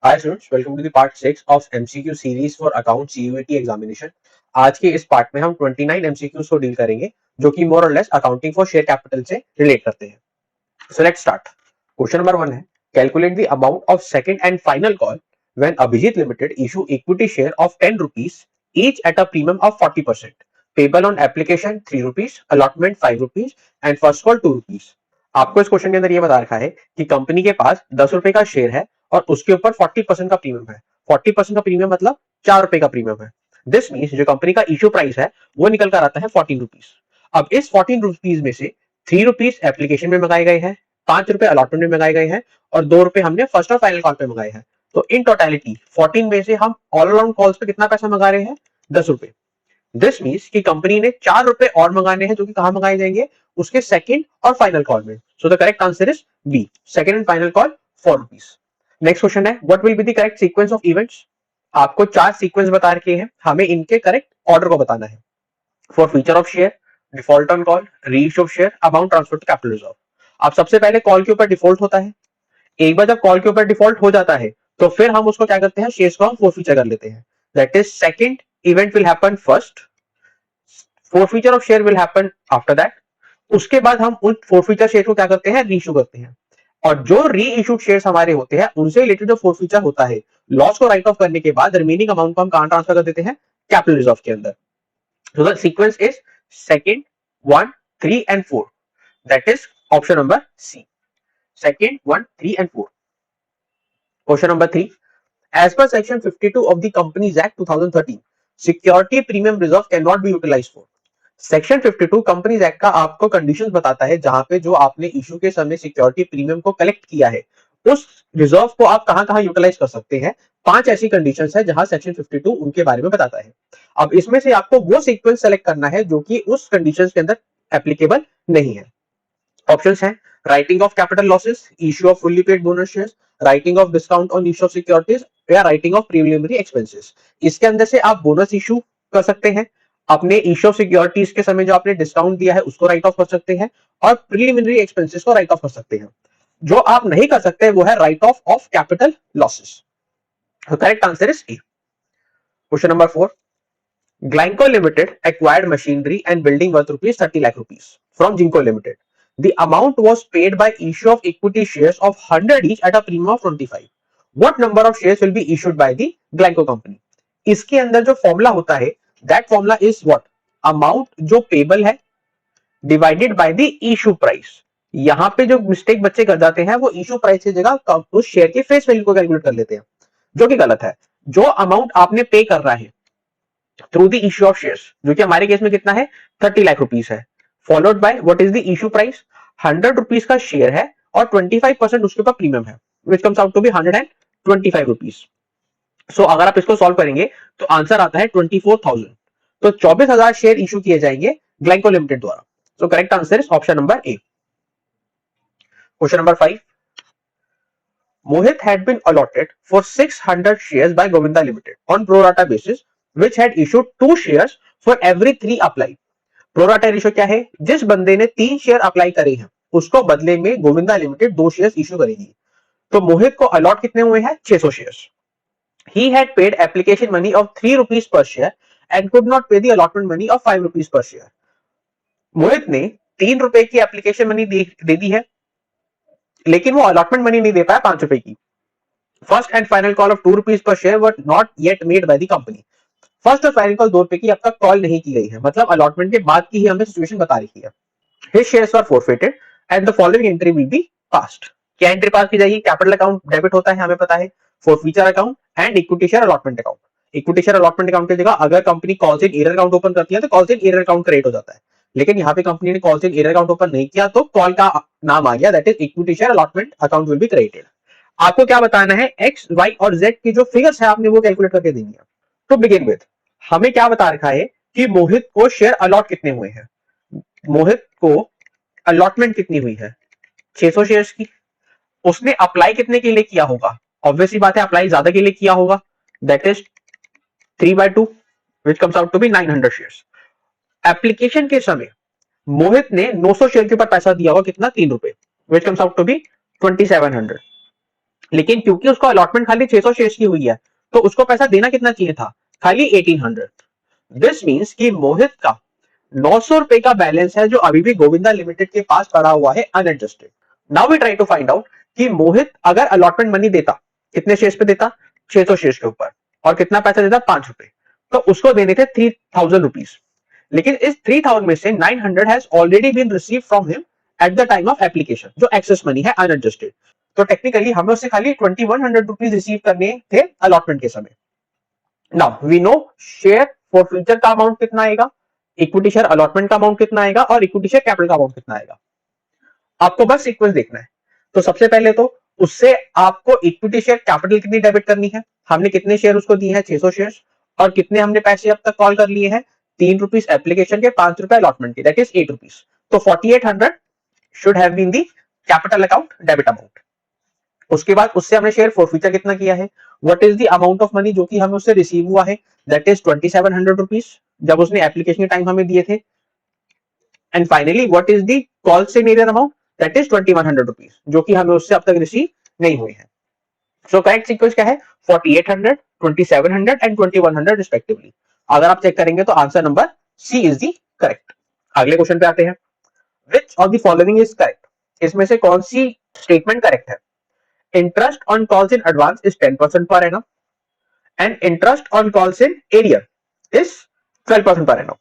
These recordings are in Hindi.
Hi students, welcome to the part 6 of MCQ series for account CUET examination. आज के इस पार्ट में हम 29 एमसीक्यूज को डील करेंगे जो कि मोर और less accounting for share capital से रिलेट करते हैं। So let's start. Question number 1 है, calculate the amount of second and final call when Abhijit limited issue equity share of 10 rupees each at a premium of 40%, payable on application 3 rupees, allotment 5 rupees and first call 2 rupees। आपको इस क्वेश्चन के अंदर ये बता रखा है कि कंपनी के पास 10 रुपए का शेयर है और उसके ऊपर 40% का प्रीमियम है। 40% का प्रीमियम मतलब 4 रुपए का प्रीमियम है। दिस मीन्स जो कंपनी का इश्यू प्राइस है वो निकल कर आता है 14 रुपीज। अब इस 14 रुपीज में से 3 रुपीज एप्लीकेशन में मंगाए गए हैं, 5 रुपए अलॉटमेंट में मंगाए गए हैं और 2 रुपए हमने फर्स्ट और फाइनल कॉल पे मंगाए हैं। तो इन टोटलिटी 14 में से हम ऑल अराउंड कॉल्स पे कितना पैसा मंगा रहे हैं? 10 रुपए। दिस मीन्स कि कंपनी ने 4 रुपए और मंगाने हैं जो कि कहां मंगाए जाएंगे? उसके सेकंड और फाइनल कॉल में। So the correct answer is B, second and final call 4 rupees. Next question है, what will be the correct sequence of events. आपको 4 सीक्वेंस बता रखे हैं, हमें इनके करेक्ट ऑर्डर को बताना है। For feature of share, default on call, reissue of share, amount transfer to capital reserve. अब सबसे पहले कॉल के ऊपर डिफॉल्ट होता है। एक बार जब कॉल के ऊपर डिफॉल्ट हो जाता है तो फिर हम उसको क्या करते हैं? शेयर्स को हम फोरफीचर कर लेते हैं। That is second event will happen first, forfeiture of share will happen after that. उसके बाद हम उन फोरफीचर शेयर को क्या करते हैं? रीइश्यू करते हैं। और जो री इश्यूड शेयर्स हमारे होते हैं उनसे रिलेटेड जो फोरफीचर होता है, लॉस को राइट ऑफ करने के बाद रिमेनिंग अमाउंट को हम कहां ट्रांसफर कर देते हैं? कैपिटल रिजर्व के अंदर। So the sequence is second, 1, 3 and 4. That is option number C. Second, 1, 3 and 4. Question number 3. As per section 52 of the Companies Act 2013, security premium reserve cannot be utilized for. Section 52 companies act का आपको कंडीशंस बताता है जहां पे जो आपने इशू के समय सिक्योरिटी प्रीमियम को कलेक्ट किया है उस रिजर्व को आप कहां कहां यूटिलाइज कर सकते हैं। 5 ऐसी कंडीशंस है जहां सेक्शन 52 उनके बारे में बताता है। अब इसमें से आपको वो सीक्वेंस सेलेक्ट करना है जो कि उस कंडीशंस के अंदर एप्लीकेबल नहीं है। ऑप्शंस हैं, writing of capital losses, issue off fully paid bonus shares, writing of discount on issue of securities या राइटिंग ऑफ प्रीलिमिनरी एक्सपेंसेस। इसके अंदर से आप बोनस इशू कर सकते हैं, अपने इश्यू ऑफ सिक्योरिटीज के समय जो आपने डिस्काउंट दिया है उसको राइट ऑफ कर सकते हैं और प्रीलिमिनरी एक्सपेंसेस को राइट ऑफ कर सकते हैं। जो आप नहीं कर सकते वो है right of capital losses. Correct answer is a. Question number 4. Glencore Limited acquired machinery and building worth rupees 30 lakh rupees from Jinko Limited. The amount was paid by issue of equity shares of 100 each at a premium of 25. What number of shares will be issued by the Glencore company? इसके अंदर जो फॉर्मूला होता है that formula is what? Amount जो पेबल है divided by the issue price. यहां पे जो मिस्टेक बच्चे कर जाते हैं वो इशू प्राइस की जगह उस शेयर के फेस वैल्यू को कैलकुलेट कर लेते हैं, जो कि गलत है। जो अमाउंट आपने पे कर रहा है through the issue of shares, जो कि हमारे केस में कितना है? 30 लाख रुपीस है, followed by what is the issue price? 100 rupees का शेयर है और 25% उसके ऊपर प्रीमियम है, which comes out to be 125 rupees. So अगर आप इसको सॉल्व करेंगे तो आंसर आता है 24,000। तो 24,000 शेयर इशू किए जाएंगे ग्लैंको लिमिटेड द्वारा। सो correct answer is option number A. Question number 5. Mohit had been allotted for 600 shares by Govinda Limited on pro rata basis, which had issued 2 shares for every 3 applied. Pro rata ratio क्या है? जिस बंदे ने 3 शेयर अप्लाई करे हैं उसको बदले में गोविंदा लिमिटेड 2 शेयर्स इश्यू करेगी। तो मोहित को अलॉट कितने हुए हैं? 600 shares. He had paid application money of 3 rupees per share and could not pay the allotment money of 5 rupees per share. मोहित ने 3 रुपए की एप्लीकेशन मनी दे दी है लेकिन वो अलॉटमेंट मनी नहीं दे पाया 5 रुपए की। First and final call of 2 rupees per share were not yet made by the company. First और फाइनल कॉल 2 रुपए की अब तक कॉल नहीं की गई है, मतलब अलॉटमेंट के बाद की ही हमें सिचुएशन बता रही है। His shares were forfeited and the following entry will be passed. क्या एंट्री पास की जाएगी? कैपिटल अकाउंट डेबिट होता है, हमें पता है, forfeiture account and equity share allotment account. Equity share allotment account की जगह अगर company calls in error account open करती है तो calls in error account create हो जाता है, लेकिन यहाँ पे कंपनी ने calls in error account open नहीं किया तो कॉल का नाम आ गया, that is equity share allotment account will be created. आपको क्या बताना है? एक्स, वाई और जेड की जो फिगर्स है आपने वो कैलकुलेट करके देनी है। तो बिगिन विद हमें क्या बता रखा है कि मोहित को शेयर अलॉट कितने हुए हैं? मोहित को अलॉटमेंट कितनी हुई है? 600 शेयर्स की। उसने अप्लाई कितने के लिए किया होगा? ऑब्वियसली बात है अप्लाई ज्यादा के लिए किया होगा, that is 3/2 which comes out to be 900 shares. Application के समय मोहित ने 900 शेयर के ऊपर पैसा दिया होगा, कितना? 3 रुपए, which comes out to be 2700। लेकिन क्योंकि उसको अलॉटमेंट खाली 600 शेयर्स की हुई है, तो उसको पैसा देना कितना चाहिए था? खाली 1800। दिस मीन्स कि मोहित का 900 रुपए का बैलेंस है जो अभी भी गोविंदा लिमिटेड के पास पड़ा हुआ है unadjusted. Now we try to find out कि मोहित अगर अलॉटमेंट मनी देता, कितने शेयर्स पे देता? 600 शेयर्स के ऊपर, और कितना पैसा देता? 5 रुपए। तो उसको देने थे 3000 रुपीज, लेकिन इस 3000 में से 900 has already been receive from him at the time of application, जो एक्सेस मनी है अनएडजस्टेड। तो टेक्निकली हमें उससे खाली 2100 रुपीज रिसीव करने थे अलॉटमेंट के समय। Now we know share for future का अमाउंट कितना आएगा, इक्विटी शेयर अलॉटमेंट का अमाउंट कितना आएगा, और इक्विटी शेयर कैपिटल का अमाउंट कितना आएगा। आपको बस सीक्वेंस देखना है। तो सबसे पहले तो उससे आपको इक्विटी शेयर कैपिटल कितनी डेबिट करनी है, हमने कितने शेयर उसको दिए हैं? 600 शेयर। और कितने हमने पैसे अब तक कॉल कर लिए हैं? 3 रुपीज एप्लीकेशन के, 5 रुपए अलॉटमेंट के, दैट इज 8 रुपीज। तो 4800 should have been the capital account debit amount. उसके बाद उससे हमने शेयर फॉर फ्यूचर कितना किया है? What is the amount of money जो कि हमें उससे रिसीव हुआ है? दैट इज 2700 रुपीज, जब उसने एप्लीकेशन के टाइम हमें दिए थे। And finally what is the call से major amount? That is 2100 rupees, जो कि हमें उससे अब तक रिसीव नहीं हुई है। सो करेक्ट सीक्वेंस क्या है? 4800, 2700 एंड 2100 रिस्पेक्टिवली। अगर आप चेक करेंगे तो answer number C is the correct. अगले क्वेश्चन पे आते हैं। Which of the following is correct? इसमें से कौन सी स्टेटमेंट करेक्ट है? Interest on calls in advance is 10% per annum, and interest on calls in arrear is 12% per annum.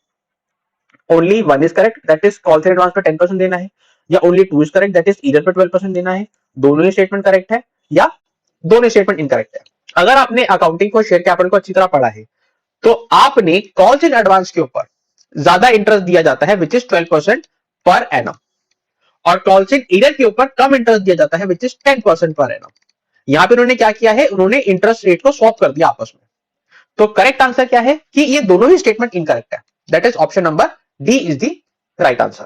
Only one is correct, that is calls in advance पे 10% देना है, या only two is correct, that is either पे 12% देना है। दोनों ही स्टेटमेंट करेक्ट है, या दोनों स्टेटमेंट इनकरेक्ट है। अगर आपने अकाउंटिंग को, शेयर कैपिटल को अच्छी तरह पढ़ा है, तो आपने कॉल्स इन एडवांस के ऊपर ज्यादा इंटरेस्ट दिया जाता है विच इज 12% पर एनम, और कॉल्स इन ईयर के ऊपर कम इंटरेस्ट दिया जाता है विच इज 10% पर एनम। यहां पे उन्होंने क्या किया है? उन्होंने इंटरेस्ट रेट को स्वैप कर दिया आपस में। तो करेक्ट आंसर क्या है? कि ये दोनों ही स्टेटमेंट इनकरेक्ट है, that is option number D is the right answer.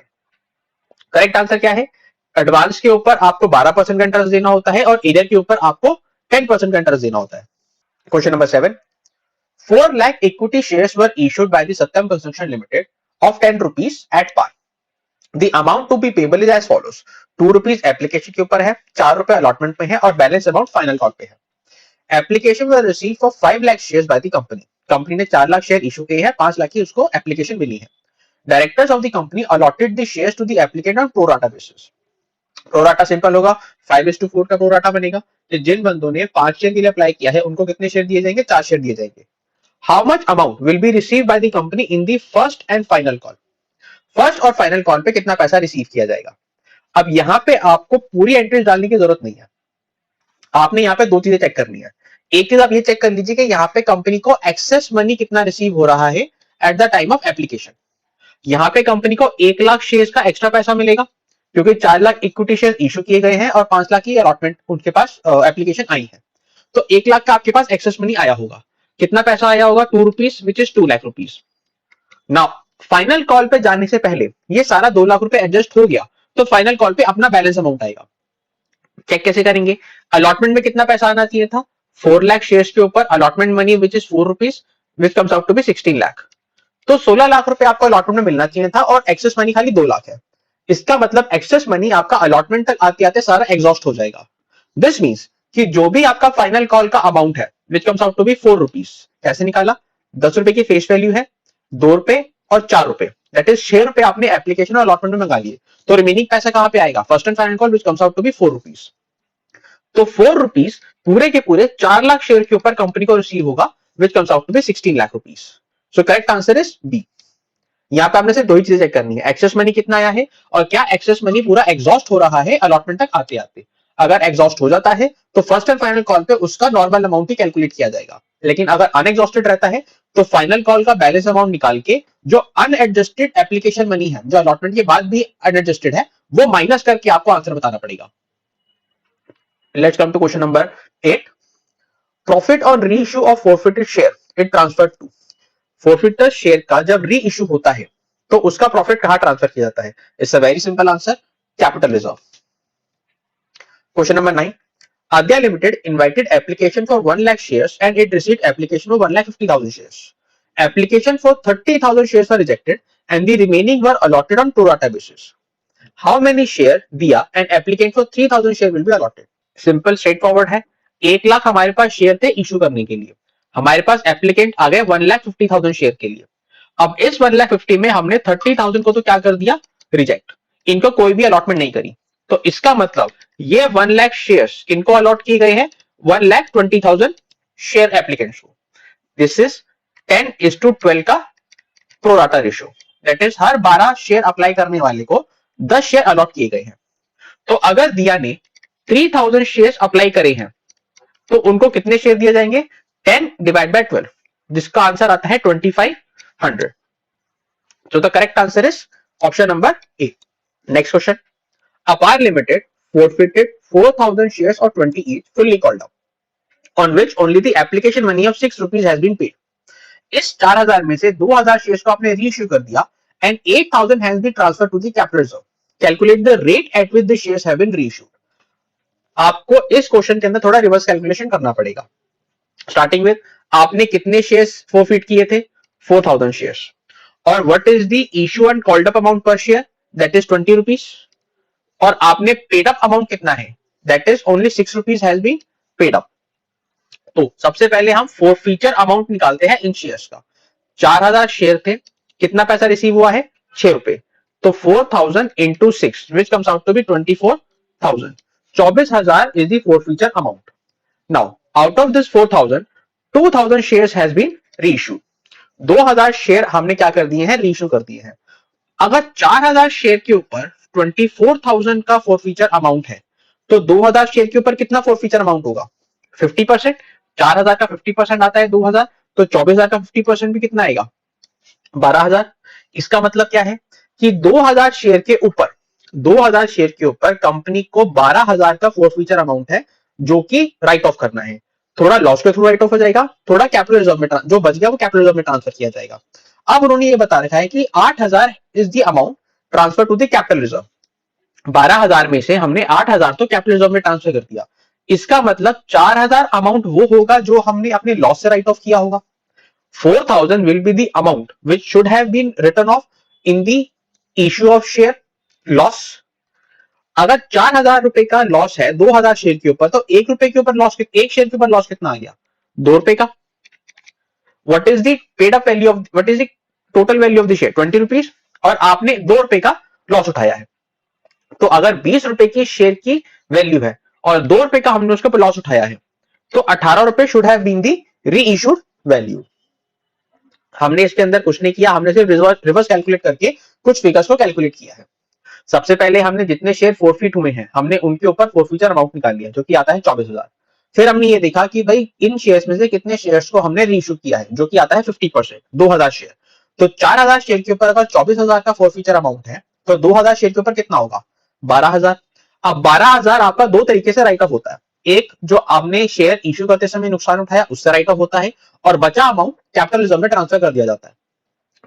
Correct answer क्या है? एडवांस के ऊपर आपको 12% का इंटरेस्ट देना होता है, और ईयर के ऊपर आपको 10% का इंटरेस्ट देना होता है। Question number 7, 4 lakh equity shares were issued by the Satyam Construction Limited of 10 rupees at par. The amount to be payable is as follows. 2 rupees application के ऊपर है, 4 रुपए अलॉटमेंट में है, और बैलेंस अमाउंट फाइनल कॉल पे है। Application was received for 5 lakh shares by the company. Company ने 4 लाख शेयर इशू किए हैं, 5 लाख की उसको एप्लीकेशन मिली है। Directors of the company allotted the shares to the applicant on pro rata basis. Pro rata simple होगा, 5:4 का प्रोराटा बनेगा। तो जिन बंदों ने 5 शेयर के लिए अप्लाई किया है, उनको कितने शेयर दिए जाएंगे? 4 शेयर दिए जाएंगे। How much amount will be receive by the company in the first and final call? First और फाइनल कॉल पे कितना पैसा रिसीव किया जाएगा? अब यहां पे आपको पूरी एंट्रीज डालने की जरूरत नहीं है, आपने यहाँ पे दो चीजें चेक करनी है। एक चीज आप ये चेक कर लीजिए कि यहाँ पे कंपनी को एक्सेस मनी कितना रिसीव हो रहा है eight the time of application. यहाँ पे कंपनी को 1 लाख शेयर्स का एक्स्ट्रा पैसा मिलेगा, क्योंकि 4 लाख इक्विटी शेयर इशू किए गए हैं और 5 लाख की अलॉटमेंट उनके पास एप्लीकेशन आई है। तो 1 लाख का आपके पास एक्सेस मनी आया होगा। कितना पैसा आया होगा? 2 rupees, which is 2 lakh rupees. Now final call पे जाने से पहले ये सारा 2 लाख रुपए एडजस्ट हो गया, तो फाइनल कॉल पे अपना बैलेंस अमाउंट आएगा। चेक कैसे करेंगे? अलॉटमेंट में कितना पैसा आना चाहिए था? 4 लाख शेयर्स के ऊपर allotment money which is 4 rupees, which comes out to be 16 lakh. तो 16 लाख रुपए आपको अलॉटमेंट में मिलना चाहिए था, और एक्सेस मनी खाली 2 लाख है। इसका मतलब एक्सेस मनी आपका अलॉटमेंट तक आते आते सारा एग्जॉस्ट हो जाएगा। दिस मीन्स कि जो भी आपका फाइनल कॉल का अमाउंट है which comes out to be 4 rupees, कैसे निकाला? 10 रुपए की फेस वैल्यू है, 2 रुपए और 4 रुपए, दैट इज 6 रुपए आपने एप्लीकेशन और अलॉटमेंट में मंगा लिए। तो रिमेनिंग पैसा कहां पे आएगा? First and final call which comes out to be 4 rupees. तो 4 रुपीज पूरे के पूरे 4 लाख शेयर के ऊपर कंपनी को रिसीव होगा, which comes out to be 16 lakh rupees. So correct answer is B. यहाँ पे आपने सिर्फ दो ही चीजें चेक करनी है, एक्सेस मनी कितना आया है, और क्या एक्सेस मनी पूरा एग्जॉस्ट हो रहा है अलॉटमेंट तक आते आते। अगर एग्जॉस्ट हो जाता है तो फर्स्ट एंड फाइनल कॉल पे उसका नॉर्मल अमाउंट ही कैलकुलेट किया जाएगा, लेकिन अगर अनएग्जॉस्टेड रहता है तो फाइनल कॉल का बैलेंस अमाउंट निकाल के जो अनएडजस्टेड एप्लीकेशन मनी है, जो अलॉटमेंट के बाद भी अनएडजस्टेड है, वो माइनस करके आपको आंसर बताना पड़ेगा। Let's come to question number 8। Profit on reissue of forfeited share it transfer to. Forfeited share का जब री इश्यू होता है तो उसका प्रॉफिट कहां ट्रांसफर किया जाता है? It's a very simple answer, capital reserve. Question number 9। Adya Limited invited application for 1 lakh shares and it received application for 1,50,000 shares. Application for 30,000 shares were rejected and the remaining were allotted on pro rata basis. How many share दिया and applicant for 3,000 share will be allotted? Simple straight forward है। 1 लाख हमारे पास शेयर थे इशू करने के लिए, हमारे पास एप्लीकेंट आ गए 1,50,000 शेयर के लिए। अब इस 1,50,000 में हमने 30,000 को तो क्या कर दिया, रिजेक्ट, इनको कोई भी अलॉटमेंट नहीं करी। तो इसका मतलब ये 1,00,000 शेयर्स किनको अलॉट किए गए हैं, 1,20,000 शेयर एप्लीकेंट्स को। दिस इज 10:12 का pro rata ratio, that is her 12 share apply करने वाले को 10 शेयर अलॉट किए गए हैं। तो अगर दिया ने 3,000 शेयर अप्लाई करे हैं तो उनको कितने शेयर दिए जाएंगे, 10 डिवाइड बाय 12, जिसका आंसर आता है 2500। So the correct answer is option number A. Next question. APAR Limited forfeited 4,000 shares or 20 each fully called up, on which only the application money of 6 rupees has been paid. इस 4,000 में से 2,000 शेयर्स को आपने रीइश्यू कर दिया and 8,000 has been transferred to the capital reserve. Calculate the rate at which the shares have been reissued. आपको इस क्वेश्चन के अंदर थोड़ा रिवर्स कैलकुलेशन करना पड़ेगा। स्टार्टिंग विद आपने कितने शेयर्स फोरफिट किए थे, 4,000 शेयर्स, और what is the issue and called up amount per share, that is 20 rupees, और आपने पेड अप अमाउंट कितना है, that is only 6 rupees has been paid up. तो सबसे पहले हम फोरफीचर अमाउंट निकालते हैं इन शेयर्स का। 4,000 शेयर थे, कितना पैसा रिसीव हुआ है, 6 रुपए, तो 4,000 into 6 which comes out to be 24,000, 24,000 is the forfeiture amount. Now out of this 4,000, 2,000 shares has been reissued, 2,000 share हमने क्या कर दिए हैं, रीइश्यू कर दिए हैं। अगर 4,000 शेयर के ऊपर 24,000 का फोरफीचर अमाउंट है तो 2,000 शेयर के ऊपर कितना फोरफीचर अमाउंट होगा, 50%। 4,000 का 50% आता है 2,000, तो 24,000 का 50% भी कितना आएगा, 12,000। इसका मतलब क्या है कि 2,000 शेयर के ऊपर 2,000 शेयर के ऊपर कंपनी को 12,000 का फोरफीचर अमाउंट है जो कि राइट ऑफ करना है। थोड़ा लॉस के थ्रू राइट ऑफ हो जाएगा, थोड़ा कैपिटल रिजर्व में, जो बच गया वो कैपिटल रिजर्व में ट्रांसफर किया जाएगा। अब उन्होंने ये बता रखा है कि 8,000 is the amount transfer to the capital reserve, 12,000 में से हमने 8,000 तो कैपिटल रिजर्व में ट्रांसफर कर दिया। इसका मतलब 4,000 अमाउंट वो होगा जो हमने अपने लॉस से राइट ऑफ किया होगा। 4,000 will be the amount which should have been written off in the issue of share loss. अगर 4,000 रुपए का लॉस है 2,000 शेयर के ऊपर, तो 1 रुपए के ऊपर लॉस, एक शेयर के ऊपर लॉस कितना आ गया, 2 रुपए का। What is the paid up value of, what is the total value of the share, 20 rupees, और आपने 2 रुपए का लॉस उठाया है। तो अगर 20 रुपए की शेयर की वैल्यू है और 2 रुपए का हमने उसके ऊपर लॉस उठाया है, तो 18 रुपए should have been the reissued value. हमने इसके अंदर कुछ नहीं किया, हमने सिर्फ रिवर्स कैलकुलेट करके कुछ फिगर्स को कैलकुलेट किया है। सबसे पहले हमने जितने शेयर फोरफिट हुए हैं हमने उनके ऊपर फोरफीचर अमाउंट निकाल लिया जो कि आता है 24,000। फिर हमने ये देखा कि भाई इन शेयर्स में से कितने शेयर्स को हमने रीइश्यू किया है जो कि आता है 50%, 2,000 शेयर। तो 4,000 शेयर के ऊपर अगर 24,000 का फोरफीचर अमाउंट है तो 2,000 शेयर के ऊपर कितना होगा, 12,000। अब 12,000 आपका दो तरीके से राइट ऑफ होता है, एक जो आपने शेयर इश्यू करते समय नुकसान उठाया उससे राइट ऑफ होता है, और बचा अमाउंट कैपिटल रिजर्व में ट्रांसफर कर दिया जाता है।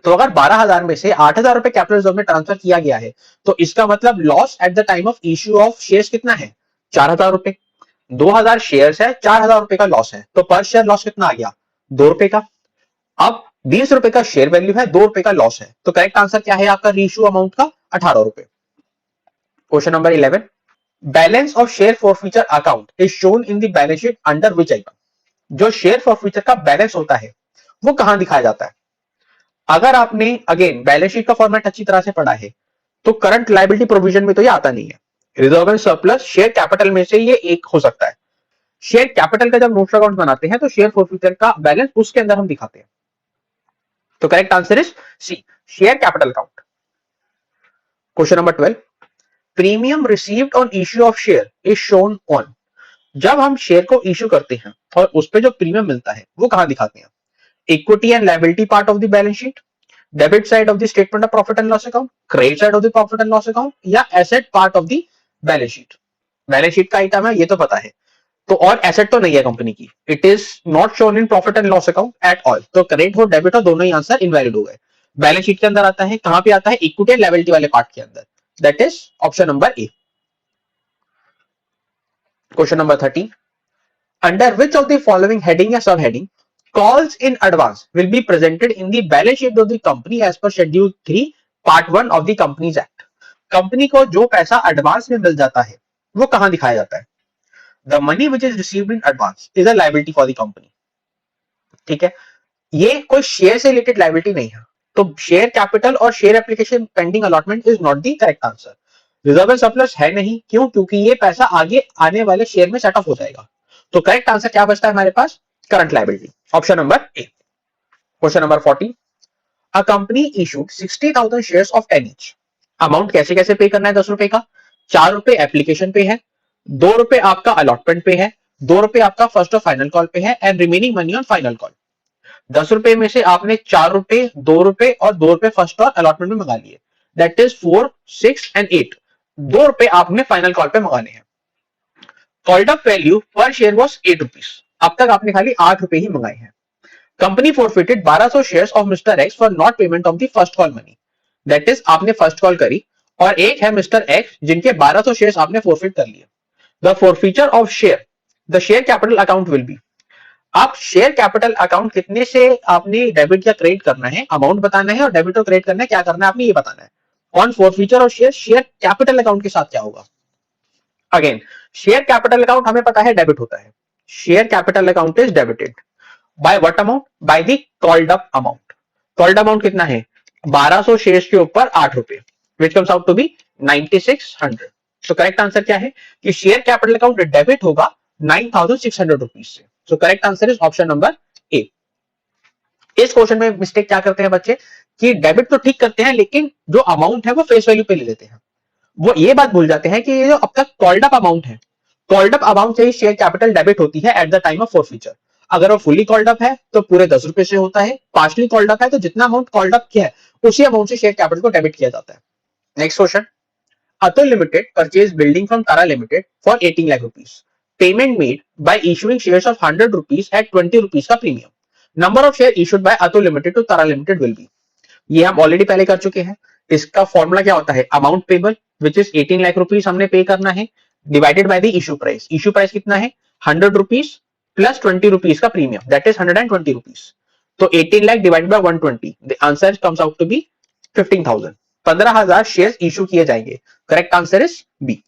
तो अगर 12,000 में से 8,000 रुपए कैपिटल रिजर्व में ट्रांसफर किया गया है तो इसका मतलब loss eight the time of issue of shares कितना है, 4,000 रुपए। 2,000 शेयर्स है, 4,000 रुपए का लॉस है, तो पर शेयर लॉस कितना आ गया, 2 रुपए का। अब 20 रुपए का शेयर वैल्यू है, 2 रुपए का लॉस है, तो करेक्ट आंसर क्या है आपका रीइश्यू अमाउंट का, 18 रुपए। Question number 11, balance of share forfeiture account is shown in the balance sheet under which item. जो शेयर फॉरफीचर का बैलेंस होता है वो कहां दिखाया जाता है। अगर आपने अगेन बैलेंस शीट का फॉर्मेट अच्छी तरह से पढ़ा है तो करंट लायबिलिटी प्रोविजन में तो ये आता नहीं है, reserve and surplus share capital में से ये एक हो सकता है। शेयर कैपिटल का जब नोट्स अकाउंट बनाते हैं तो शेयर फॉरफीचर का बैलेंस उसके अंदर हम दिखाते हैं। तो correct answer is C, share capital account. Question number 12, premium received on issue of share is shown on. जब हम शेयर को इश्यू करते हैं और उस पर जो प्रीमियम मिलता है वो कहां दिखाते हैं, equity and liability part of the balance sheet, debit side of the statement of profit and loss account, credit side of the profit and loss account, या asset part of the balance sheet. Balance sheet का आइटम है ये तो पता है, तो और एसेट तो नहीं है कंपनी की, it is not shown in profit and loss account at all. तो क्रेडिट हो डेबिट हो दोनों ही आंसर इनवैलिड हो गए। बैलेंस शीट के अंदर आता है, कहां पे आता है, इक्विटी एंड लायबिलिटी वाले पार्ट के अंदर, that is option number A. Question number 13, under which of the following heading या सब heading calls in advance will be presented in the balance sheet of the company as per schedule 3 part 1 of the companies act। Company को जो पैसा एडवांस में मिल जाता है वो कहां दिखाया जाता है। The money which is received in advance is a liability for the company. ठीक है, ये कोई शेयर से रिलेटेड लायबिलिटी नहीं है, तो शेयर कैपिटल और share application pending allotment is not the correct answer. Reserve and surplus है नहीं, क्यों? क्योंकि ये पैसा आगे आने वाले शेयर में सेट ऑफ हो जाएगा। तो करेक्ट आंसर क्या बचता है हमारे पास? Current liability, option number A. Question number 14, a company issued 60,000 shares of 10 each. Amount कैसे कैसे पे करना है? 10 रुपए का, 4 रुपए एप्लीकेशन पे है, 2 रुपए आपका अलॉटमेंट पे है, 2 रुपए आपका फर्स्ट और फाइनल कॉल पे है, and remaining money on final call. 10 रुपए में से आपने 4 रुपए, 2 रुपए और 2 रुपए फर्स्ट और अलॉटमेंट में मंगा लिए, दैट इज 4, 6 एंड 8। 2 रुपए आपने फाइनल कॉल पे मंगाने हैं। कॉल्ड अप वैल्यू पर शेयर वॉज 8 रुपीज। अब तक आपने खाली 8 रुपए ही मंगाए हैं। Company forfeited 1200 shares of mister x for not payment of the first call money. That is आपने फर्स्ट कॉल करी और एक है मिस्टर एक्स जिनके 1200 शेयर्स आपने फोरफिट कर लिए। The forfeiture of share, the share capital account will be. आप शेयर कैपिटल अकाउंट कितने से आपने डेबिट या क्रेडिट करना है, अमाउंट बताना है, और डेबिट और क्रेडिट करना है, क्या करना है आपने ये बताना है। On forfeiture of share, share capital account के साथ क्या होगा? अगेन, शेयर कैपिटल अकाउंट हमें पता है डेबिट होता है। Share capital account is debited by what amount? By the called up amount. Called amount कितना है? 1200 शेयर्स के ऊपर 8 रुपए, which comes out to be 9600। तो करेक्ट आंसर क्या है कि शेयर कैपिटल अकाउंट डेबिट होगा 9600 रुपीज से। सो correct answer is option number ए। इस क्वेश्चन में मिस्टेक क्या करते हैं बच्चे कि डेबिट तो ठीक करते हैं लेकिन जो अमाउंट है वो फेस वैल्यू पे ले लेते हैं। वो ये बात भूल जाते हैं कि ये जो अब तक कॉल्ड अप अमाउंट है, कॉल्ड अप अमाउंट से ही शेयर कैपिटल डेबिट होती है eight the time of forfeiture. अगर वो फुली कॉल्ड अप है तो पूरे 10 रुपए से होता है, पार्शली कॉल्ड अप है तो जितना अमाउंट कॉल्ड अप किया है उसी अमाउंट से शेयर कैपिटल को डेबिट किया जाता है। Next question, Atul limited purchase building from Tara limited for 18 lakh rupees. Payment made by issuing shares of 100 rupees at 20 rupees का premium. Number of share issued by Atul limited to Tara limited will be. ये हम ऑलरेडी पहले कर चुके हैं। इसका फॉर्मूला क्या होता है? Amount payable which is 18 lakh rupees हमने पे करना है, divided by the issue price. Issue price कितना है? 100 रुपीज प्लस 20 रुपीज का प्रीमियम, दैट इज 120 रुपीज। तो 18 lakh divided by 120, the answer comes out to be 15,000। 15,000 share issue किए जाएंगे। Correct answer is B.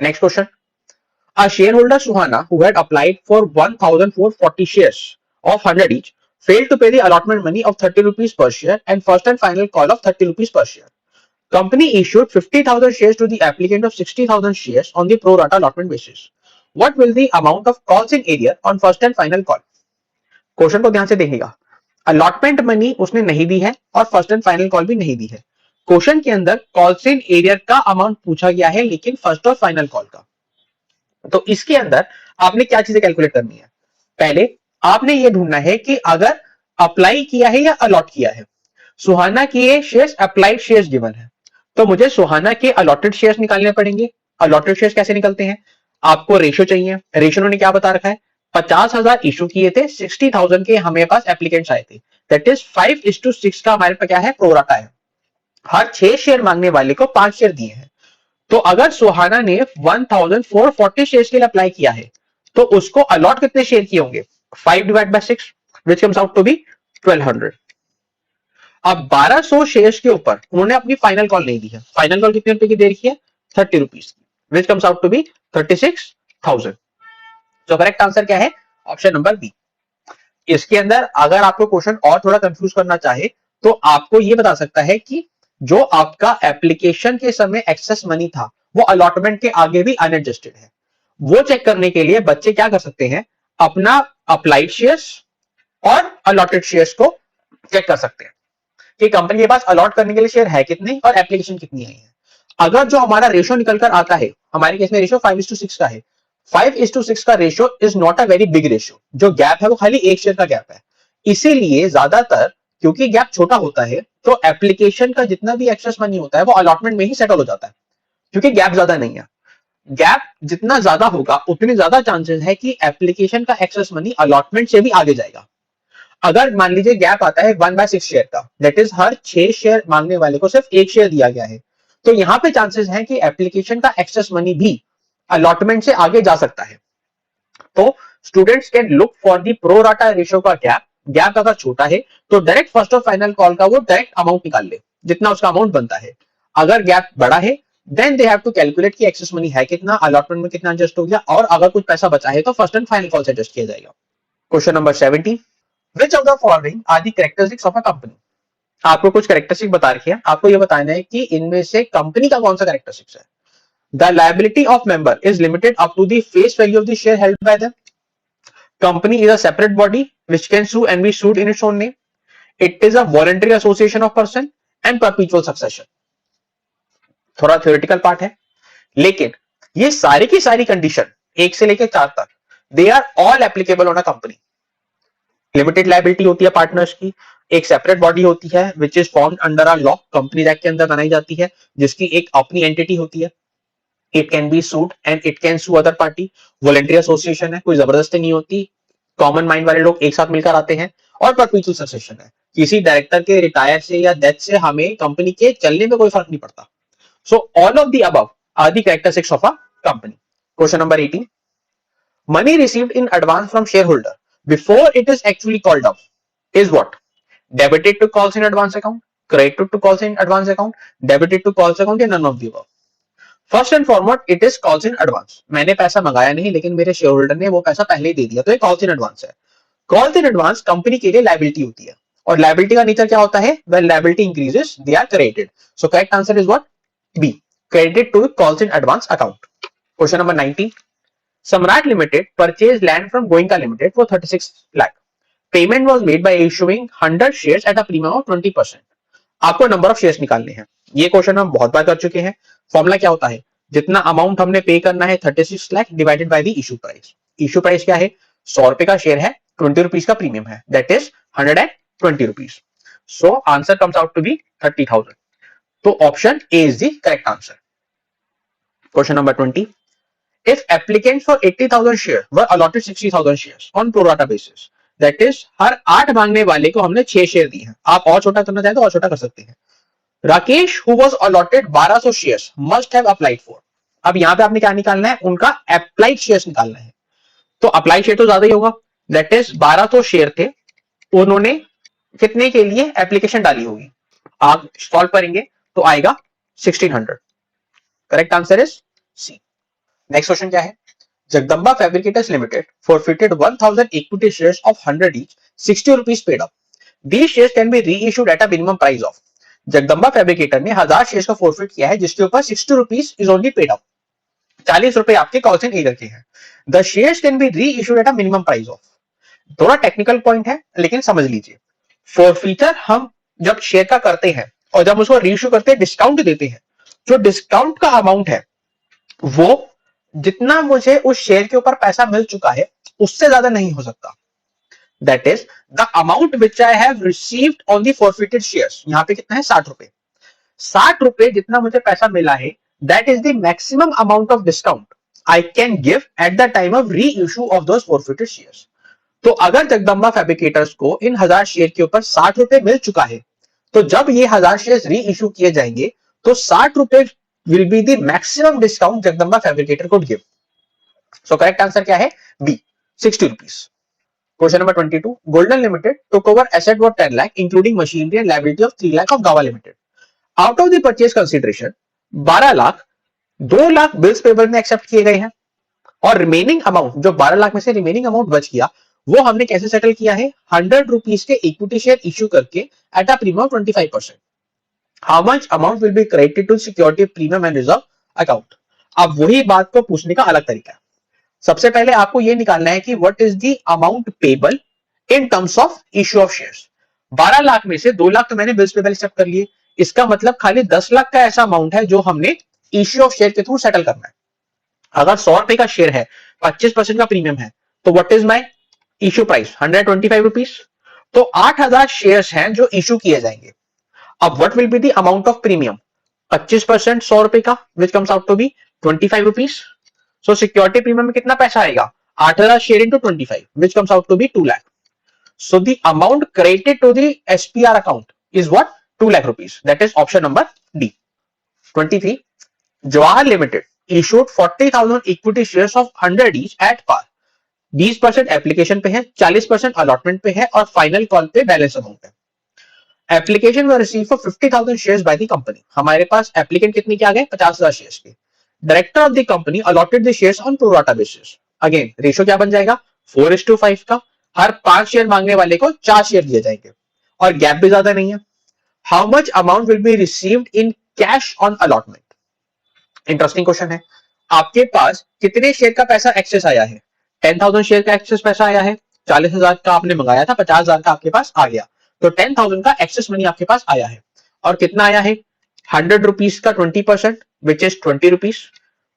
Next question, a shareholder Suhana who had applied for 1,440 shares of 100 each failed to pay the allotment money of 30 rupees per share and first and final call of 30 rupees per share. Company issued 50,000 shares to the applicant of 60,000 shares on the pro rata allotment basis. What will the amount of calls in area on first and final call? Question को ध्यान से देखिएगा। अलॉटमेंट मनी उसने नहीं दी है और फर्स्ट एंड फाइनल कॉल भी नहीं दी है। क्वेश्चन के अंदर कॉल्स इन एरियर का अमाउंट पूछा गया है लेकिन फर्स्ट और फाइनल कॉल का। तो इसके अंदर आपने क्या चीजें कैलकुलेट करनी है? पहले आपने ये ढूंढना है कि अगर अप्लाई किया है या अलॉट किया है। सुहाना के शेयर्स अप्लाइड शेयर्स गिवन है, तो मुझे सुहाना के अलॉटेड शेयर्स निकालने पड़ेंगे। अलॉटेड शेयर्स कैसे निकलते हैं? आपको रेशो चाहिए। रेशो ने क्या बता रखा है? 50,000 इशू किए थे, 60,000 के हमारे पास एप्लीकेंट्स आए थे, दैट इज 5:6 का हमारे पास क्या है? प्रोराटा है। हर 6 शेयर मांगने वाले को 5 शेयर दिए हैं। तो अगर सुहाना ने 1,440 शेयर्स के लिए अप्लाई किया है तो उसको अलॉट कितने शेयर किए होंगे? 5 divide by 6 which comes out to be 1200। अब 1200 शेयर्स के ऊपर उन्होंने अपनी फाइनल कॉल नहीं दी है। फाइनल कॉल कितने रुपए की दे रखी है? 30 रुपीज की, which comes out to be 36,000। तो करेक्ट आंसर क्या है? Option number B. इसके अंदर अगर आपको क्वेश्चन और थोड़ा कंफ्यूज करना चाहे तो आपको यह बता सकता है कि जो आपका एप्लीकेशन के समय एक्सेस मनी था वो अलॉटमेंट के आगे भी अनएडजस्टेड है। वो चेक करने के लिए बच्चे क्या कर सकते हैं? अपना अप्लाइड शेयर्स और अलॉटेड शेयर्स को चेक कर सकते हैं कि कंपनी के पास अलॉट करने के लिए शेयर है कितने और एप्लीकेशन कितनी आई है। अगर जो हमारा रेशो निकल कर आता है, हमारे केस में रेशो 5:6 का है, 5:6 का ratio is not a very big ratio. जो गैप है वो खाली एक शेयर का गैप है। इसीलिए ज्यादातर क्योंकि गैप छोटा होता है तो एप्लीकेशन का जितना भी एक्सेस मनी होता है वो अलॉटमेंट में ही सेटल हो जाता है, क्योंकि गैप ज्यादा नहीं है। गैप जितना ज्यादा होगा उतनी ज्यादा चांसेस है कि एप्लीकेशन का एक्सेस मनी अलॉटमेंट से भी आगे जाएगा। अगर मान लीजिए गैप आता है 1/6 शेयर का, दैट इज हर 6 शेयर मांगने वाले को सिर्फ एक शेयर दिया गया है, तो यहां पे चांसेस है कि एप्लीकेशन का एक्सेस मनी भी अलॉटमेंट से आगे जा सकता है। तो students can look for the pro rata ratio का गैप। गैप अगर छोटा है तो डायरेक्ट फर्स्ट और फाइनल कॉल का वो डायरेक्ट अमाउंट निकाल ले जितना उसका अमाउंट बनता है। अगर गैप बड़ा है then they have to calculate कि एक्सेस मनी है कितना, अलॉटमेंट में कितना एडजस्ट हो गया, और अगर कुछ पैसा बचा है तो फर्स्ट एंड फाइनल कॉल से एडजस्ट किया जाएगा। Question number 17, which of the following are the characteristics of a company. आपको कुछ कैरेक्टरिस्टिक बता रखी है, आपको ये बताना है कि इनमें से कंपनी का कौन सा कैरेक्टरिस्टिक्स है। The liability of member is limited up to the face value of the share held by them. Company is a separate body which can sue and be sued in its own name. It is a voluntary association of person and perpetual succession. थोड़ा थ्योरेटिकल पार्ट है, लेकिन ये सारी की सारी कंडीशन 1 से लेकर 4 तक they are all applicable on a company. Limited liability होती है पार्टनर्स की, एक सेपरेट बॉडी होती है which is formed under a law, company act के अंदर बनाई जाती है, जिसकी एक अपनी एंटिटी होती है। It can be sued and it can sue other party. Voluntary association है, कोई जबरदस्ती नहीं होती, कॉमन माइंड वाले लोग एक साथ मिलकर आते हैं। और परपीचुअल सक्सेशन है, किसी डायरेक्टर के रिटायर से या डेथ से हमें कंपनी के चलने में कोई फर्क नहीं पड़ता। So all of the above are the characteristics of a company. Question number 18, money received in advance from shareholder before it is actually called up is what? Debited to calls in advance account, credited to calls in advance account, debited to calls account, या none of the above. First and foremost it is calls in advance. मैंने पैसा मंगाया नहीं, लेकिन मेरे शेयर होल्डर ने वो पैसा पहले ही दे दिया, तो ये कॉल्स इन एडवांस है। कॉल्स इन एडवांस कंपनी के लिए लायबिलिटी होती है, और लायबिलिटी का नेचर क्या होता है? When liability increases they are credited. So correct answer is what? B, credited to calls in advance account. Question number 19, Samrat Limited purchased land from Goenka Limited for 36 lakh. Payment was made by issuing 100 shares at a premium of 20%. आपको नंबर ऑफ शेयर्स निकालने हैं। ये क्वेश्चन हम बहुत बार कर चुके हैं। फॉर्मूला क्या होता है? जितना अमाउंट हमने पे करना है 36 lakh divided by the issue price. Issue price क्या है? 100 रुपए का शेयर है, 20 रुपीज का प्रीमियम है, that is 120 rupees. So answer comes out to be 30,000। तो option A is the correct answer. Question number 20, if applicants for 80,000 shares were allotted 60,000 shares on pro rata basis, that is हर 8 मांगने वाले को हमने 6 शेयर दिए हैं। आप और छोटा करना चाहे तो और छोटा कर सकते हैं। Rakesh who was allotted 1200 shares must have applied for। अब यहां पे आपने क्या निकालना है? उनका अप्लाइड शेयर्स निकालना है। तो अप्लाइड शेयर तो ज्यादा ही होगा, दैट इज 1200 शेयर थे, उन्होंने कितने के लिए एप्लीकेशन डाली होगी? आप सॉल्व करेंगे तो आएगा 1600। Correct answer is C. Next question क्या है? Jagdamba fabricators limited forfeited 1000 equity shares of 100 each, 60 rupees paid up. These shares can be reissued at a minimum price of। Jagdamba fabricator ने 1000 शेयर्स का फॉरफिट किया है, जिसके ऊपर 60 rupees is only paid up. 40 रुपए आपके कॉल्स इन एगर के हैं। द शेयर्स कैन बी री issued at a minimum price of. थोड़ा टेक्निकल पॉइंट है, लेकिन समझ लीजिए। फॉरफिटर हम जब शेयर का करते हैं और जब उसको रीइश्यू करते हैं, डिस्काउंट देते हैं। जो डिस्काउंट का अमाउंट है वो जितना मुझे उस शेयर के ऊपर पैसा मिल चुका है उससे ज्यादा नहीं हो सकता। That is the amount which I have received on the forfeited shares. यहां पे कितना है? 60 रुपए। 60 रुपए जितना मुझे पैसा मिला है, that is the maximum amount of discount I can give eight the time of री issue of those forfeited shares. तो अगर जगदम्बा फैब्रिकेटर्स को इन 1000 शेयर के ऊपर 60 रुपए मिल चुका है, तो जब ये 1000 शेयर री इशू किए जाएंगे तो 60 रुपए will be the maximum discount Jagdamba fabricator could give. So correct answer क्या है? B, 60 rupees. Question number 22, Golden Limited took over asset worth 10 lakh including machinery and liability of 3 lakh of Gawa Limited. Out of the purchase consideration 12 lakh 2 lakh bills payable में एक्सेप्ट किए गए हैं, और रिमेनिंग अमाउंट जो 12 लाख में से रिमेनिंग अमाउंट बच गया वो हमने कैसे सेटल किया है? 100 रुपीज के इक्विटी शेयर इश्यू करके at a premium 25%। How much amount will be credited to security premium and reserve account? अब वही बात को पूछने का अलग तरीका है। सबसे पहले आपको यह निकालना है कि what is the amount payable in terms of issue of shares. 12 lakh में से 2 लाख तो मैंने बिल्स पेबल एक्सेप्ट कर लिए, इसका मतलब खाली 10 लाख का ऐसा अमाउंट है जो हमने इश्यू ऑफ शेयर के थ्रू सेटल करना है। अगर 100 रुपए का शेयर है, 25% का प्रीमियम है, तो what is my issue price? 125 rupees. तो 8000 शेयर्स हैं जो इश्यू किए जाएंगे। अब what will be the amount of premium? 25% 100 रुपए का, which comes out to be 25 rupees. So security premium में कितना पैसा आएगा? 8000 share into 25, which comes out to be 2 lakh. So the amount credited to the SPR account is what? 2 lakh rupees. That is option number D. 23, Jawahar limited issued 40,000 equity shares of 100 each at par. 20% application पे है, 40% अलॉटमेंट पे है, और फाइनल कॉल पे बैलेंस अमाउंट है। Application were receive for 50,000 shares by the company. हमारे पास एप्लीकेंट कितने के आ गए? 50,000 शेयर्स के। Director of the company allotted the shares on pro rata basis. Again ratio क्या बन जाएगा? 4:5 का। हर 5 शेयर मांगने वाले को 4 शेयर दिए जाएंगे और गैप भी ज्यादा नहीं है। How much amount will be received in cash on allotment? Interesting question है। आपके पास कितने शेयर का पैसा एक्सेस आया है? 10,000 शेयर का एक्सेस पैसा आया है। 40,000 का आपने मंगाया था, 50,000 का आपके पास आ गया, तो 10,000 का एक्सेस मनी आपके पास आया है। और कितना आया है? 100 रुपीज का 20%, विच इज 20 रुपीज।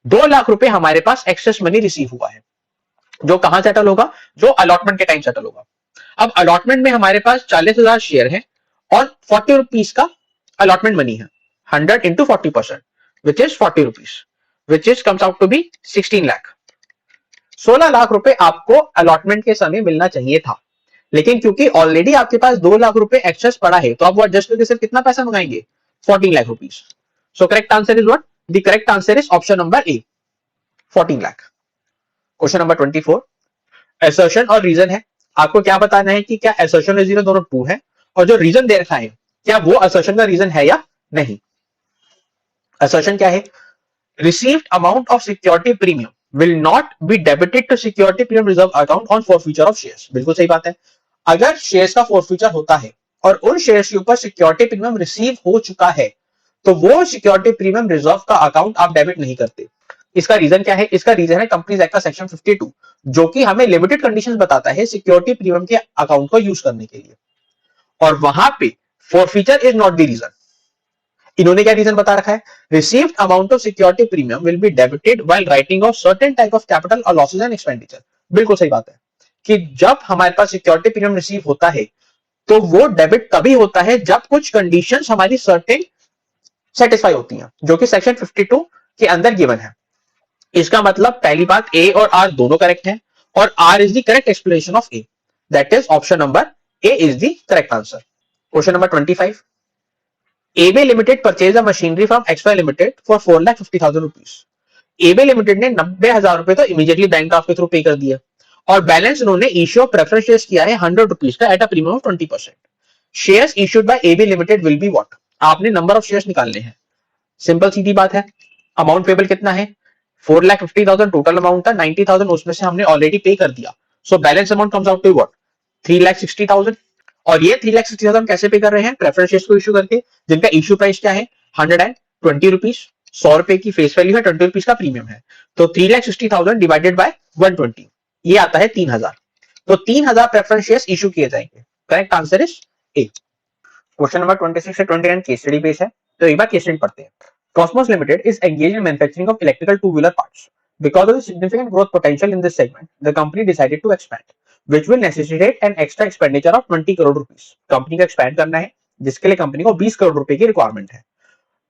2 लाख रुपए हमारे पास एक्सेस मनी रिसीव हुआ है, जो कहां सेटल होगा? जो अलॉटमेंट के टाइम सेटल होगा। अब अलॉटमेंट में हमारे पास 40,000 शेयर है और 40 रुपीज का अलॉटमेंट मनी है। 100 into 40%, which is 40 rupees, which is comes out to be 16 lakh। 16 lakh रुपए आपको अलॉटमेंट के समय मिलना चाहिए था, लेकिन क्योंकि ऑलरेडी आपके पास 2 लाख रुपए एक्सेस पड़ा है, तो आप वो एडजस्ट करके सिर्फ कितना पैसा मंगाएंगे? 14 lakh rupees. So correct answer is what? The correct answer is option number A, 14 lakh. Question number 24, assertion और रीजन है। आपको क्या बताना है कि क्या असर्शन और रीजन दोनों ट्रू है, और जो रीजन दे रखा है क्या वो असर्शन का रीजन है या नहीं। असर्शन क्या है? Received amount of security premium will not be debited to security premium reserve account on forfeiture of shares. बिल्कुल सही बात है। अगर शेयर्स का फॉरफीचर होता है और उन शेयर्स के ऊपर सिक्योरिटी प्रीमियम रिसीव हो चुका है, तो वो सिक्योरिटी प्रीमियम रिजर्व का अकाउंट आप डेबिट नहीं करते। इसका रीजन क्या है? इसका रीजन है कंपनीज एक्ट का सेक्शन 52, जो कि हमें लिमिटेड कंडीशंस बताता है सिक्योरिटी प्रीमियम के अकाउंट को यूज करने के लिए, और वहां पे फॉरफीचर इज नॉट द रीजन। इन्होंने क्या रीजन बता रखा है? Received amount of security premium will be debited while writing off certain type of capital और लॉसेस एंड एक्सपेंडिचर। बिल्कुल सही बात है कि जब हमारे पास सिक्योरिटी प्रीमियम रिसीव होता है तो वो डेबिट तभी होता है जब कुछ कंडीशंस हमारी सर्टेन सेटिस्फाई होती हैं, जो कि सेक्शन 52 के अंदर गिवन है। इसका मतलब पहली बात, ए और आर दोनों करेक्ट है, और R is the correct explanation of A. That is option number A is the correct answer. Question number 25, Abe limited purchase a machinery from XY limited for 4,50,000 rupees. Abe limited ने 90,000 रुपए तो इमीडिएटली बैंक ड्राफ्ट के थ्रू पे कर दिया, और बैलेंस उन्होंने इश्यू ऑफ प्रेफरेंस शेयर्स किया है 100 रुपीज का at a premium of 20%। Shares issued by एबे लिमिटेड विल बी व्हाट? आपने नंबर ऑफ शेयर्स निकालने हैं। सिंपल सीधी बात है। अमाउंट पेबल कितना है? 4,50,000 टोटल अमाउंट था, 90,000 उसमें से हमने ऑलरेडी पे कर दिया, so balance amount comes out to what? 3,60,000। और ये 3,60,000 कैसे पे कर रहे हैं? प्रेफरेंस शेयर्स को इश्यू करके, जिनका इश्यू प्राइस क्या है? 120 रुपीज। 100 रुपए की फेस वैल्यू है, 20 रुपीज का प्रीमियम है, तो 3,60,000 डिवाइडेड बाय 120, ये आता है 3,000। तो 3,000 प्रेफरेंस शेयर्स इश्यू किए जाएंगे। Correct answer is a. Question number 26 से 29 केस स्टडी बेस है, तो एक बार केस स्टडी पढ़ते हैं। Cosmos Limited is engaged in manufacturing of electrical two-wheeler parts. Because of the significant growth potential in this segment, the company decided to expand, which will necessitate an extra expenditure of 20 crore rupees. Company को expand करना है, जिसके लिए कंपनी को 20 करोड़ रुपए की रिक्वायरमेंट है।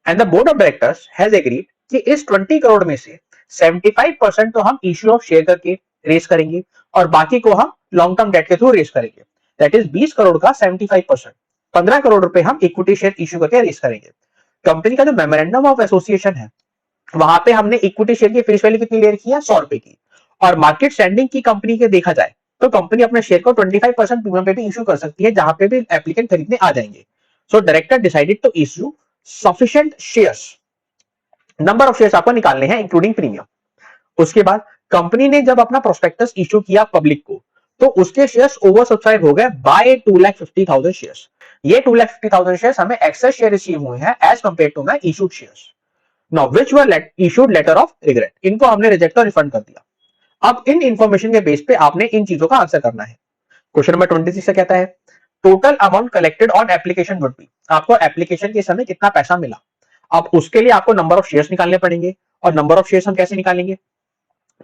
And the board of directors has agreed कि इस 20 करोड़ में से 75% तो हम इश्यू ऑफ शेयर करके रेस करेंगे, और बाकी को हम लॉन्ग टर्म डेट के थ्रू रेस करेंगे। दैट इज 20 करोड़ का 75%, 15 करोड़ रुपए हम इक्विटी शेयर इश्यू करके रेस करेंगे। कंपनी का जो मेमोरेंडम ऑफ एसोसिएशन है, वहां पे हमने इक्विटी शेयर की फेस वैल्यू कितनी ले रखी है? 100 रुपए की, और मार्केट स्टैंडिंग की कंपनी के देखा जाए तो कंपनी अपने शेयर को 25% प्रीमियम पे भी इश्यू कर सकती है, जहां पे भी एप्लीकेंट खरीदने आ जाएंगे। So director decided to issue sufficient shares. Number of shares आपको निकालने हैं इंक्लूडिंग प्रीमियम। उसके बाद कंपनी ने जब अपना प्रोस्पेक्टस इश्यू किया पब्लिक को, तो उसके शेयर्स ओवर सब्सक्राइब हो गए बाय 2,50,000 शेयर्स। ये 2,50,000 शेयर्स हमें एक्सेस शेयर रिसीव हुए हैं as compare to my issued shares. Now which were issued letter of regret, इनको हमने रिजेक्ट और रिफंड कर दिया। अब इन इंफॉर्मेशन के बेस पे आपने इन चीजों का आंसर करना है। क्वेश्चन नंबर 26 से कहता है total amount collected on application would be. आपको एप्लीकेशन के समय कितना पैसा मिला, अब उसके लिए आपको नंबर ऑफ शेयर्स निकालने पड़ेंगे, और नंबर ऑफ शेयर्स हम कैसे निकालेंगे?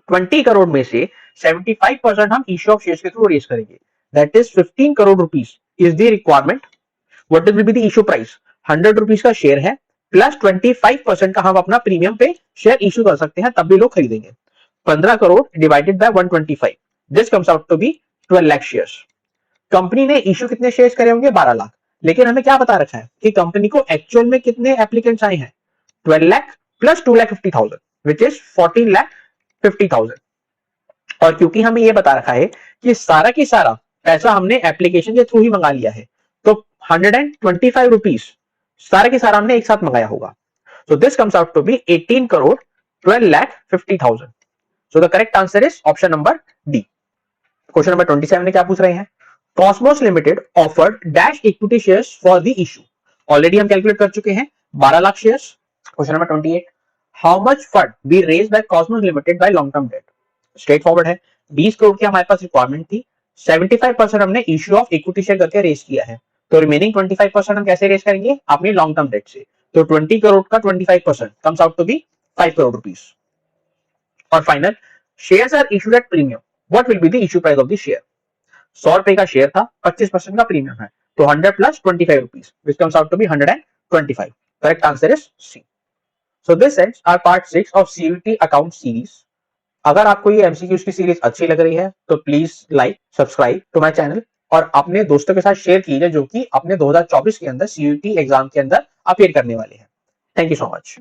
20 करोड़ में से 75% हम इश्यू ऑफ शेयर्स के थ्रू रेज करेंगे, that is 15 crore rupees is the requirement. What will be the issue price? 100 rupees का शेयर है, प्लस 25% का हम अपना प्रीमियम पे शेयर इश्यू कर सकते हैं, तब भी लोग खरीदेंगे। 15 crore divided by 125, this comes out to be 12 lakh shares. Company ने इश्यू कितने शेयर्स करे होंगे? 12 लाख। लेकिन हमें क्या बता रखा है कि कंपनी को एक्चुअल में कितने एप्लीकेंट्स आए हैं? 12 लाख प्लस 2,50,000 विच इज 14,50,000। और क्योंकि हमें यह बता रखा है कि सारा की सारा पैसा हमने एप्लीकेशन के थ्रू ही मंगा लिया है, तो 125 रुपीज सारे के सारा हमने एक साथ मंगाया होगा. So this comes out to be 18 crore 12 lakh 50,000. So the correct answer is option number D. Question number 27 में क्या पूछ रहे हैं? Cosmos Limited offered dash equity shares for the issue. Already हम कैलकुलेट कर चुके हैं 12 lakh shares. Question number 28. How much fund be raised by Cosmos Limited by long term debt? Straight forward है. 20 करोड़ की हमारे पास रिक्वायरमेंट थी. 75% हमने इश्यू ऑफ इक्विटी शेयर करके रेज किया है. तो रिमेनिंग 25% हम कैसे रेज करेंगे? अपनी लॉन्ग टर्म डेट से. तो 20 करोड़ का 25% comes out to be 5 crore rupees. और final, shares are issued at premium. What will be the issue price of the share? 100 रुपए का शेयर था, 25% का प्रीमियम है, तो 100 plus 25 rupees, which comes out to be 125. Correct answer is C. So this ends our part 6 of CUET account series. अगर आपको ये एमसीक्यूज की सीरीज अच्छी लग रही है तो please like subscribe to my channel और अपने दोस्तों के साथ शेयर कीजिए जो कि अपने 2024 के अंदर सीयूईटी एग्जाम के अंदर अपीयर करने वाले हैं. Thank you so much.